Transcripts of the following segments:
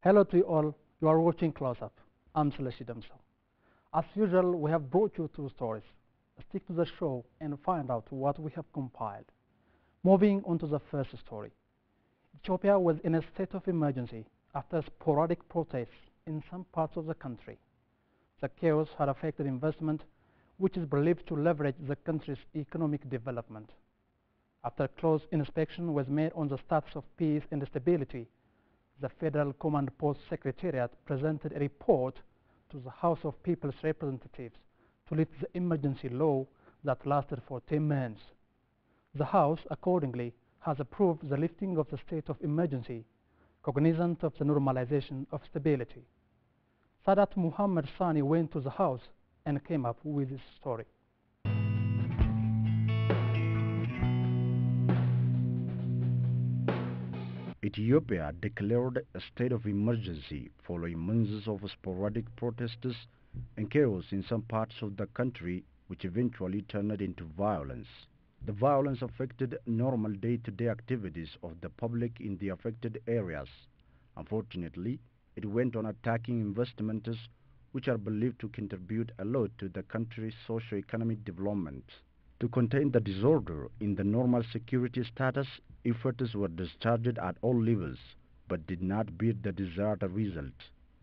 Hello to you all. You are watching Close Up. I'm Celeste Damso. As usual, we have brought you two stories. Stick to the show and find out what we have compiled. Moving on to the first story. Ethiopia was in a state of emergency after sporadic protests in some parts of the country. The chaos had affected investment, which is believed to leverage the country's economic development. After close inspection was made on the status of peace and stability, the Federal Command Post Secretariat presented a report to the House of People's Representatives to lift the emergency law that lasted for 10 months. The House, accordingly, has approved the lifting of the state of emergency, cognizant of the normalization of stability. Sadat Muhammad Sani went to the House and came up with this story. Ethiopia declared a state of emergency following months of sporadic protests and chaos in some parts of the country, which eventually turned into violence. The violence affected normal day-to-day activities of the public in the affected areas. Unfortunately, it went on attacking investments which are believed to contribute a lot to the country's socio-economic development. To contain the disorder in the normal security status, efforts were discharged at all levels, but did not bear the desired result.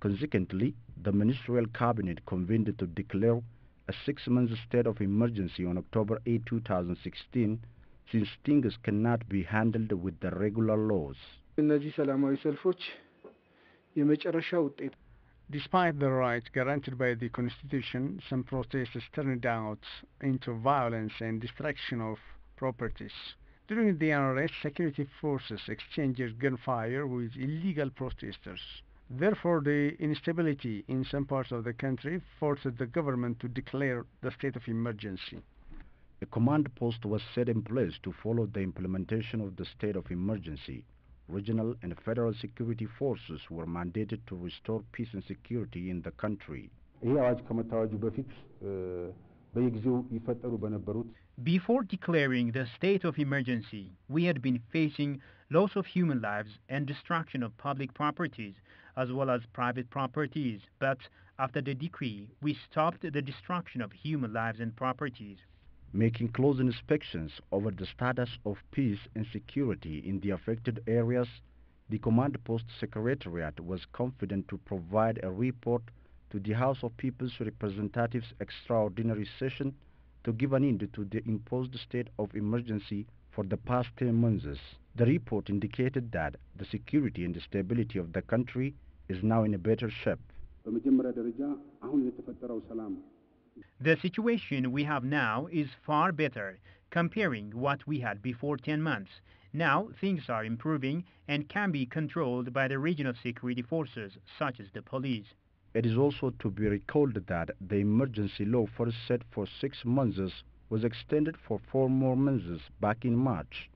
Consequently, the ministerial cabinet convened to declare a 6-month state of emergency on October 8, 2016, since things cannot be handled with the regular laws. Despite the rights guaranteed by the Constitution, some protests turned out into violence and destruction of properties. During the unrest, security forces exchanged gunfire with illegal protesters. Therefore, the instability in some parts of the country forced the government to declare the state of emergency. A command post was set in place to follow the implementation of the state of emergency. Regional and federal security forces were mandated to restore peace and security in the country. Before declaring the state of emergency, we had been facing loss of human lives and destruction of public properties, as well as private properties, but after the decree, we stopped the destruction of human lives and properties. Making close inspections over the status of peace and security in the affected areas, the Command Post Secretariat was confident to provide a report to the House of People's Representatives Extraordinary Session to give an end to the imposed state of emergency for the past 10 months. The report indicated that the security and stability of the country is now in a better shape. The situation we have now is far better, comparing what we had before 10 months. Now things are improving and can be controlled by the regional security forces, such as the police. It is also to be recalled that the emergency law first set for 6 months was extended for 4 more months back in March.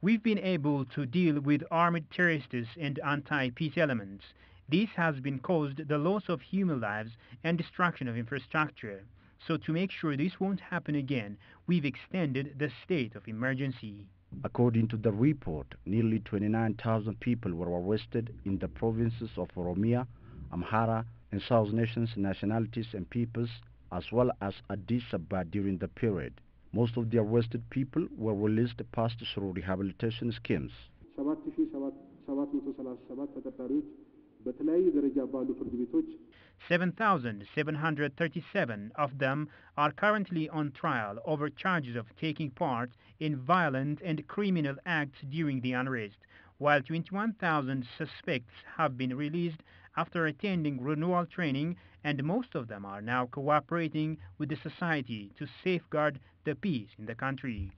We've been able to deal with armed terrorists and anti-peace elements. This has been caused the loss of human lives and destruction of infrastructure. So to make sure this won't happen again, we've extended the state of emergency. According to the report, nearly 29,000 people were arrested in the provinces of Oromia, Amhara, and South Nations nationalities and peoples, as well as Addis Ababa during the period. Most of the arrested people were released passed through rehabilitation schemes. 7,737 of them are currently on trial over charges of taking part in violent and criminal acts during the unrest, while 21,000 suspects have been released after attending renewal training, and most of them are now cooperating with the society to safeguard the peace in the country.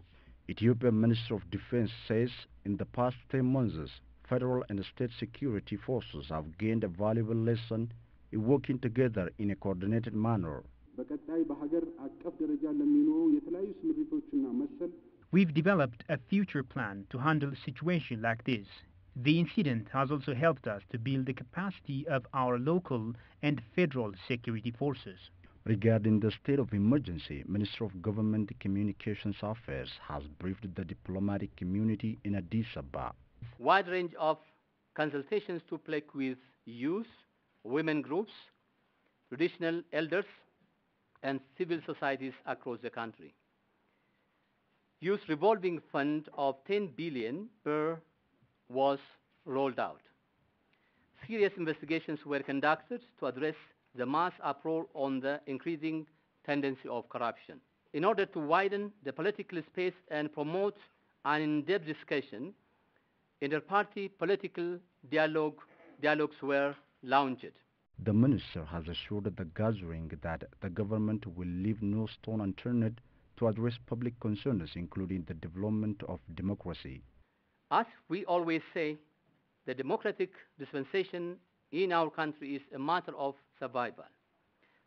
Ethiopian Minister of Defense says in the past 10 months, federal and state security forces have gained a valuable lesson in working together in a coordinated manner. We've developed a future plan to handle a situation like this. The incident has also helped us to build the capacity of our local and federal security forces. Regarding the state of emergency, Minister of Government Communications Affairs has briefed the diplomatic community in Addis Ababa. Wide range of consultations took place with youth, women groups, traditional elders, and civil societies across the country. Youth revolving fund of 10 billion per was rolled out. Serious investigations were conducted to address the mass uproar on the increasing tendency of corruption. In order to widen the political space and promote an in-depth discussion, inter-party political dialogues were launched. The minister has assured the gathering that the government will leave no stone unturned to address public concerns, including the development of democracy. As we always say, the democratic dispensation in our country is a matter of survival.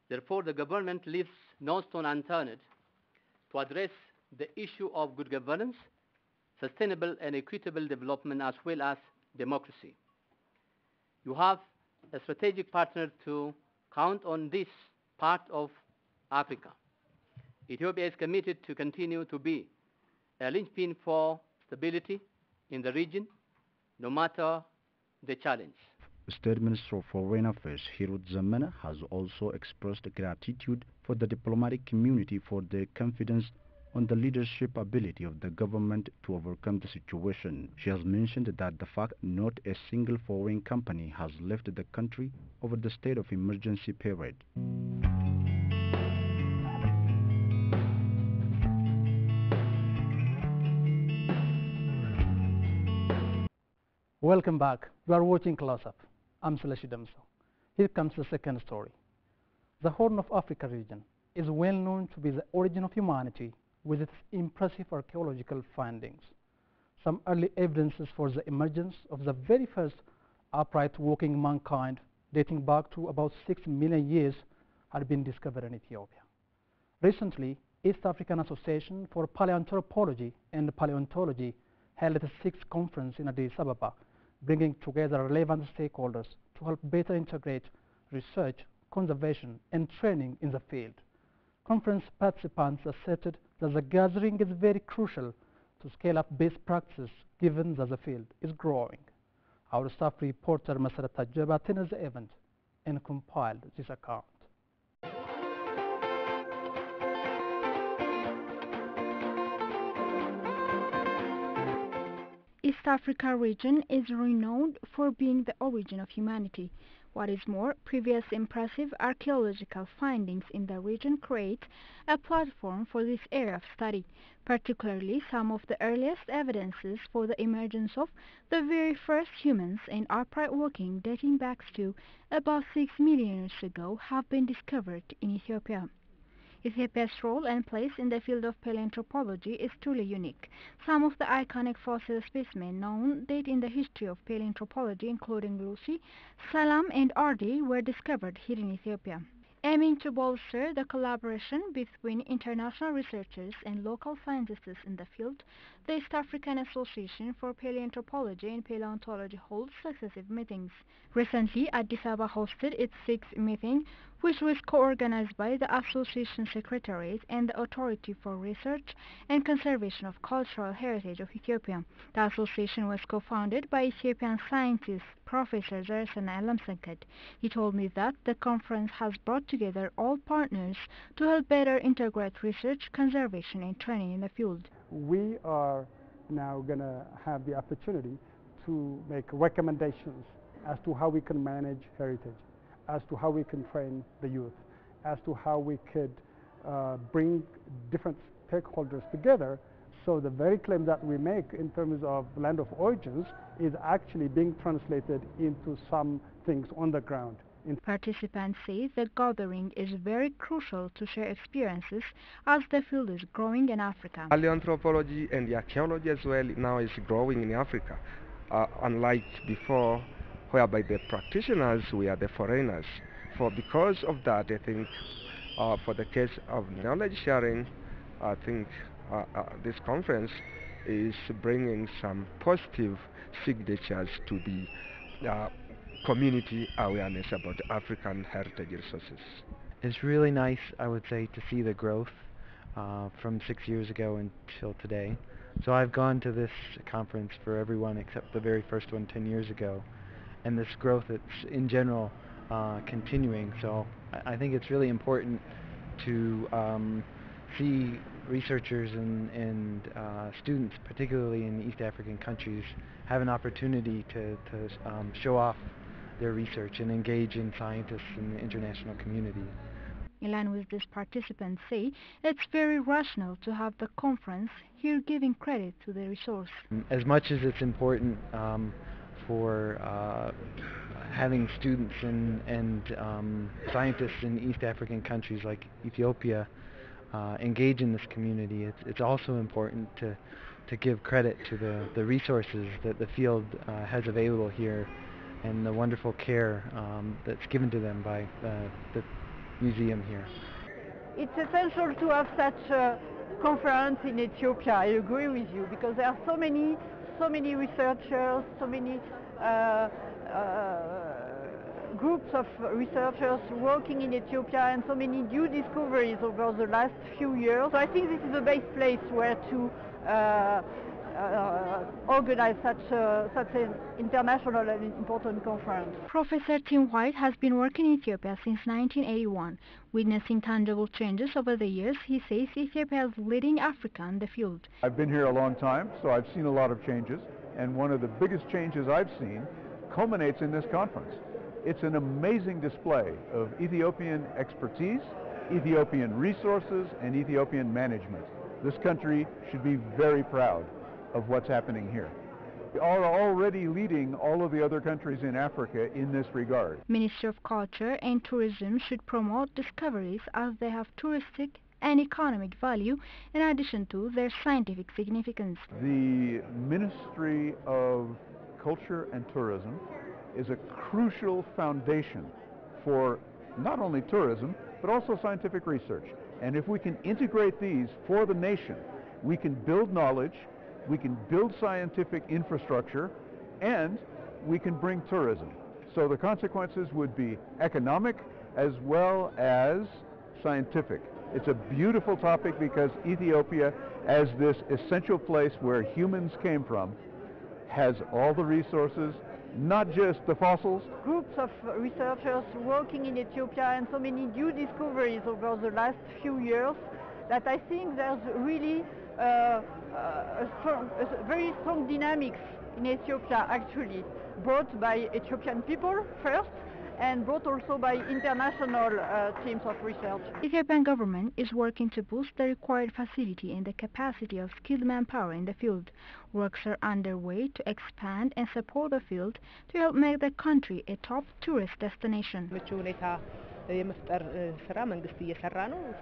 Therefore, the government leaves no stone unturned to address the issue of good governance, sustainable and equitable development, as well as democracy. You have a strategic partner to count on this part of Africa. Ethiopia is committed to continue to be a linchpin for stability in the region, no matter the challenge. State Minister of Foreign Affairs Hirut Zamana has also expressed gratitude for the diplomatic community for their confidence on the leadership ability of the government to overcome the situation. She has mentioned that the fact not a single foreign company has left the country over the state of emergency period. Welcome back. You are watching Close Up. I'm Seleshi Damso. Here comes the second story. The Horn of Africa region is well known to be the origin of humanity with its impressive archaeological findings. Some early evidences for the emergence of the very first upright walking mankind dating back to about 6 million years had been discovered in Ethiopia. Recently, East African Association for Paleoanthropology and Paleontology held its 6th conference in Addis Ababa, bringing together relevant stakeholders to help better integrate research, conservation, and training in the field. Conference participants asserted that the gathering is very crucial to scale up best practices given that the field is growing. Our staff reporter Masarat Tajab attended the event and compiled this account. East Africa region is renowned for being the origin of humanity. What is more, previous impressive archaeological findings in the region create a platform for this area of study, particularly some of the earliest evidences for the emergence of the very first humans in upright walking dating back to about 6 million years ago have been discovered in Ethiopia. Ethiopia's role and place in the field of paleoanthropology is truly unique. Some of the iconic fossil specimens known date in the history of paleoanthropology, including Lucy, Salam, and Ardi, were discovered here in Ethiopia. Aiming to bolster the collaboration between international researchers and local scientists in the field, the East African Association for Paleoanthropology and Paleontology holds successive meetings. Recently, Addis Ababa hosted its 6th meeting, which was co-organized by the Association Secretariat and the Authority for Research and Conservation of Cultural Heritage of Ethiopia. The association was co-founded by Ethiopian scientist Professor Zeresana Alamsankat. He told me that the conference has brought together all partners to help better integrate research, conservation, and training in the field. We are now going to have the opportunity to make recommendations as to how we can manage heritage, as to how we can train the youth, as to how we could bring different stakeholders together, so the very claim that we make in terms of land of origins is actually being translated into some things on the ground. Participants say the gathering is very crucial to share experiences as the field is growing in Africa. Paleoanthropology and the archaeology as well now is growing in Africa, unlike before, whereby the practitioners were the foreigners. Because of that, I think for the case of knowledge sharing, I think this conference is bringing some positive signatures to the community awareness about African heritage resources. It's really nice, I would say, to see the growth from 6 years ago until today. So I've gone to this conference for everyone except the very first one 10 years ago, and this growth it's in general continuing. So I think it's really important to see researchers and students, particularly in East African countries, have an opportunity to show off their research and engage in scientists in the international community. In line with this, participants say it's very rational to have the conference here giving credit to the resource. As much as it's important for having students and scientists in East African countries like Ethiopia engage in this community, it's also important to give credit to the resources that the field has available here and the wonderful care that's given to them by the museum here. It's essential to have such a conference in Ethiopia, I agree with you, because there are so many researchers, so many groups of researchers working in Ethiopia and so many new discoveries over the last few years. So I think this is the best place where to organize such an international and important conference. Professor Tim White has been working in Ethiopia since 1981. Witnessing tangible changes over the years, he says Ethiopia is leading Africa in the field. I've been here a long time, so I've seen a lot of changes, and one of the biggest changes I've seen culminates in this conference. It's an amazing display of Ethiopian expertise, Ethiopian resources, and Ethiopian management. This country should be very proud of what's happening here. We are already leading all of the other countries in Africa in this regard. Ministry of Culture and Tourism should promote discoveries as they have touristic and economic value in addition to their scientific significance. The Ministry of Culture and Tourism is a crucial foundation for not only tourism but also scientific research. And if we can integrate these for the nation, we can build knowledge, we can build scientific infrastructure, and we can bring tourism. So the consequences would be economic as well as scientific. It's a beautiful topic because Ethiopia, as this essential place where humans came from, has all the resources, not just the fossils. Groups of researchers working in Ethiopia and so many new discoveries over the last few years that I think there's really a very strong dynamics in Ethiopia, actually, brought by Ethiopian people first and brought also by international teams of research. The Ethiopian government is working to boost the required facility and the capacity of skilled manpower in the field. Works are underway to expand and support the field to help make the country a top tourist destination.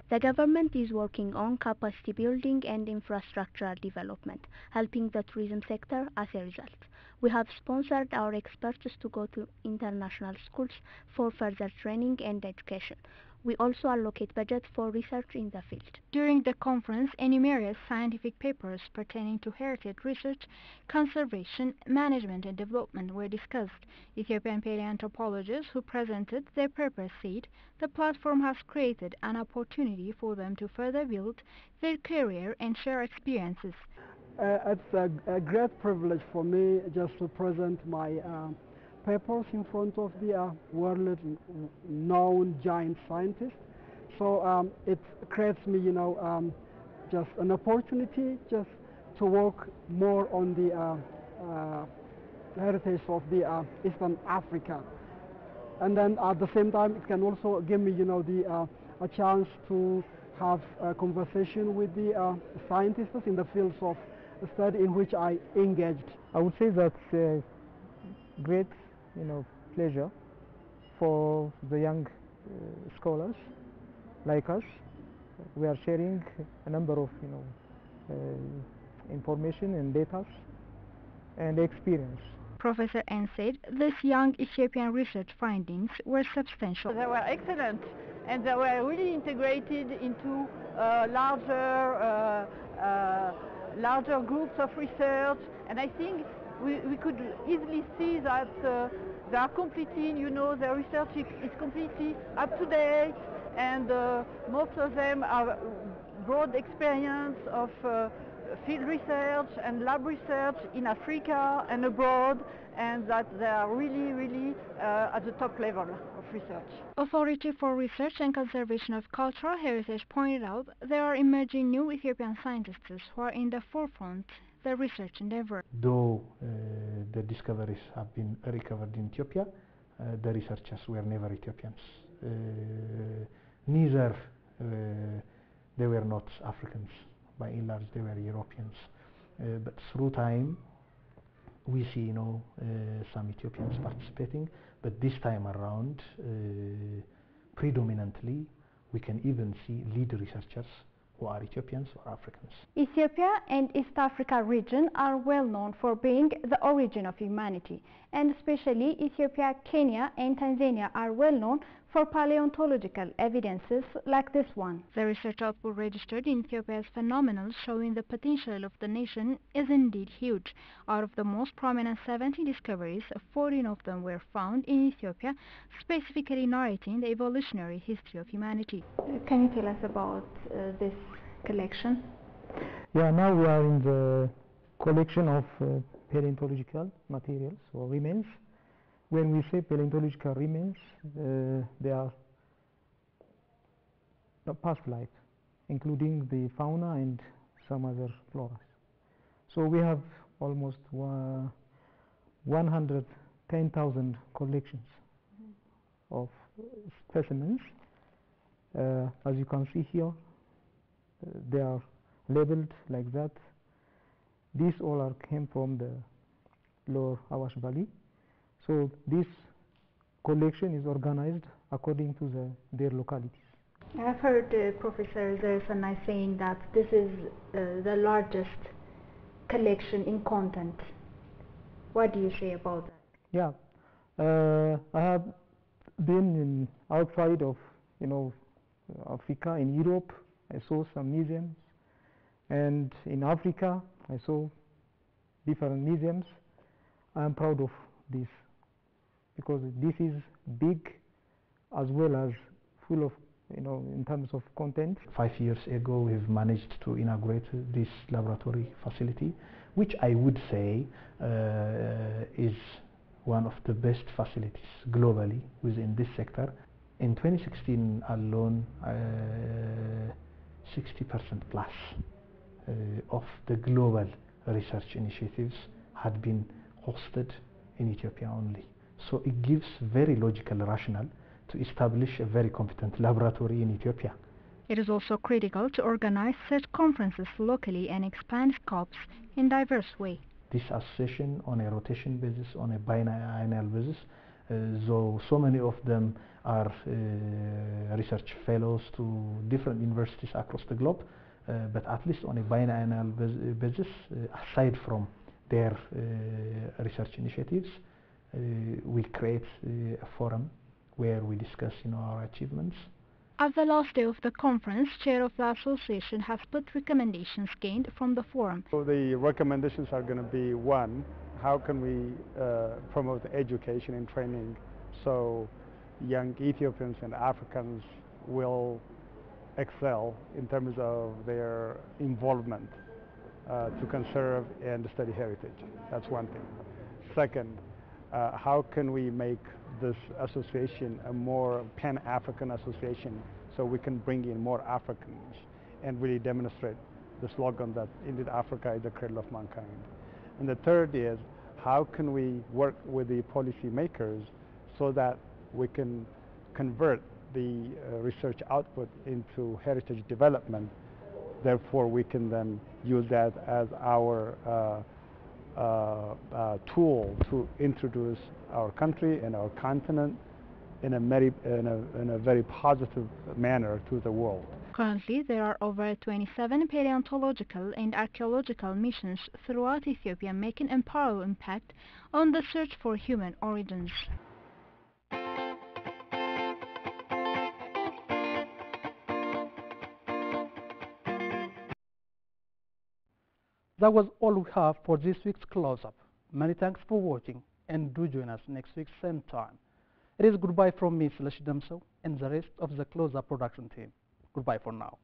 The government is working on capacity building and infrastructural development, helping the tourism sector as a result. We have sponsored our experts to go to international schools for further training and education. We also allocate budget for research in the field. During the conference, numerous scientific papers pertaining to heritage research, conservation, management and development were discussed. Ethiopian paleoanthropologists who presented their papers said the platform has created an opportunity for them to further build their career and share experiences. It's a great privilege for me just to present my papers in front of the world-known giant scientists. So it creates me, just an opportunity just to work more on the heritage of the Eastern Africa. And then at the same time, it can also give me, a chance to have a conversation with the scientists in the fields of study in which I engaged. I would say that's a great, pleasure for the young scholars like us. We are sharing a number of, information and data and experience. Professor N said these young Ethiopian research findings were substantial. They were excellent and they were really integrated into larger groups of research, and I think we could easily see that They are completely, you know, their research is completely up to date, and most of them have broad experience of field research and lab research in Africa and abroad, and that they are really, really at the top level of research. Authority for Research and Conservation of Cultural Heritage pointed out there are emerging new Ethiopian scientists who are in the forefront the research endeavor. Though the discoveries have been recovered in Ethiopia, the researchers were never Ethiopians. Neither they were not Africans. By and large, they were Europeans. But through time, we see, you know, some Ethiopians participating. But this time around, predominantly, we can even see lead researchers who are Ethiopians or Africans. Ethiopia and East Africa region are well known for being the origin of humanity, and especially Ethiopia, Kenya and Tanzania are well known for paleontological evidences like this one. The research output registered in Ethiopia is phenomenal, showing the potential of the nation is indeed huge. Out of the most prominent 70 discoveries, 14 of them were found in Ethiopia, specifically narrating the evolutionary history of humanity. Can you tell us about this collection? Yeah, now we are in the collection of paleontological materials or remains. When we say paleontological remains, they are past life, including the fauna and some other flora. So we have almost 110,000 collections of specimens. As you can see here, they are labeled like that. These all came from the Lower Awash Valley. So this collection is organized according to their localities. I've heard, Professor, there's a nice saying that this is the largest collection in content. What do you say about that? Yeah, I have been outside of, you know, Africa, in Europe. I saw some museums, and in Africa I saw different museums. I am proud of this because this is big as well as full of, you know, in terms of content. 5 years ago, we've managed to inaugurate this laboratory facility, which I would say is one of the best facilities globally within this sector. In 2016 alone, 60% plus of the global research initiatives had been hosted in Ethiopia only. So it gives very logical rationale to establish a very competent laboratory in Ethiopia. It is also critical to organize such conferences locally and expand scopes in diverse way. This association on a rotation basis, on a biennial basis, though so many of them are research fellows to different universities across the globe, but at least on a biennial basis, aside from their research initiatives, we create a forum where we discuss, you know, our achievements. At the last day of the conference, Chair of the Association has put recommendations gained from the forum. So the recommendations are going to be, one, how can we promote education and training so young Ethiopians and Africans will excel in terms of their involvement to conserve and study heritage. That's one thing. Second, how can we make this association a more pan-African association so we can bring in more Africans and really demonstrate the slogan that indeed Africa is the cradle of mankind. And the third is, how can we work with the policy makers so that we can convert the research output into heritage development. Therefore, we can then use that as our tool to introduce our country and our continent in a very positive manner to the world. Currently, there are over 27 paleontological and archaeological missions throughout Ethiopia making a powerful impact on the search for human origins. That was all we have for this week's close-up. Many thanks for watching. and do join us next week same time. It is goodbye from me, Seleshi Damso, and the rest of the Close Up production team. Goodbye for now.